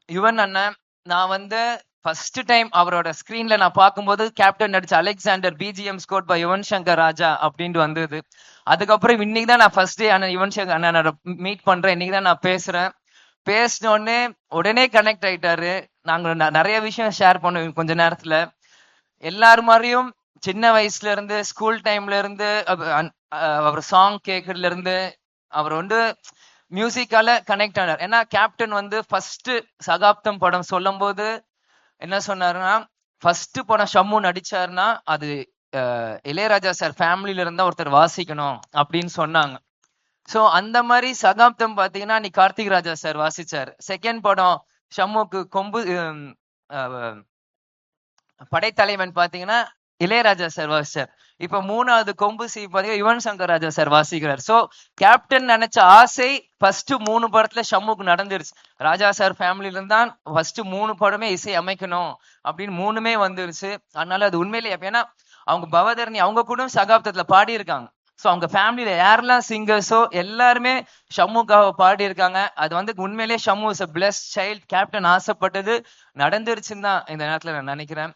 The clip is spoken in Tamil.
யுவன் அண்ணன் நான் வந்து ஃபர்ஸ்ட் டைம் அவரோட ஸ்கிரீன்ல நான் பார்க்கும்போது கேப்டன் நடிச்ச Alexander BGM score by Yuvan Shankar Raja அப்படின்ட்டு வந்தது. அதுக்கப்புறம் இன்னைக்கு தான் நான் ஃபர்ஸ்ட் டே அண்ணன் யுவன் சங்கர் அண்ணனோட மீட் பண்றேன். இன்னைக்கு தான் நான் பேசுறேன். பேசினோடனே உடனே கனெக்ட் ஆயிட்டாரு. நாங்க நிறைய விஷயம் ஷேர் பண்ணுவோம் கொஞ்ச நேரத்துல. எல்லாரும் மாதிரியும் சின்ன வயசுல இருந்து ஸ்கூல் டைம்ல இருந்து அவர் சாங் கேட்கறதுல இருந்து அவர் வந்து மியூசிக்கால கனெக்ட் ஆனார். ஏன்னா கேப்டன் வந்து ஃபர்ஸ்ட் சகாப்தம் படம் சொல்லும் போது என்ன சொன்னாருன்னா, ஃபர்ஸ்ட் படம் ஷம்மு நடிச்சாருன்னா அது இளையராஜா சார் ஃபேமிலியில இருந்தா ஒருத்தர் வாசிக்கணும் அப்படின்னு சொன்னாங்க. சோ அந்த மாதிரி சகாப்தம் பாத்தீங்கன்னா நீ கார்த்திக் ராஜா சார் வாசிச்சாரு. செகண்ட் படம் ஷம்முக்கு கொம்பு படைத்தலைவன் பாத்தீங்கன்னா இளையராஜா சார் வாசிச்சார். இப்ப மூணாவது கொம்பு சி பாத்தீங்கன்னா யுவன் சங்கர் ராஜா சார் வாசிக்கிறார். சோ கேப்டன் நினைச்ச ஆசை ஃபர்ஸ்ட் 3 படத்துல ஷம்முக்கு நடந்துருச்சு. ராஜா சார் ஃபேமிலில இருந்தான் ஃபர்ஸ்ட் 3 படமே இசை அமைக்கணும் அப்படின்னு 3மே வந்துருச்சு. அதனால அது உண்மையிலேயே ஏன்னா அவங்க பவதரணி அவங்க கூட சகாப்தத்துல பாடி இருக்காங்க. ஸோ அவங்க ஃபேமிலியில யாரெல்லாம் சிங்கர்ஸோ எல்லாருமே ஷம்முக்காக பாடி இருக்காங்க. அது வந்து உண்மையிலேயே Shammu is a blessed child. Captain ஆசைப்பட்டது நடந்துருச்சுன்னு தான் இந்த நேரத்துல நான் நினைக்கிறேன்.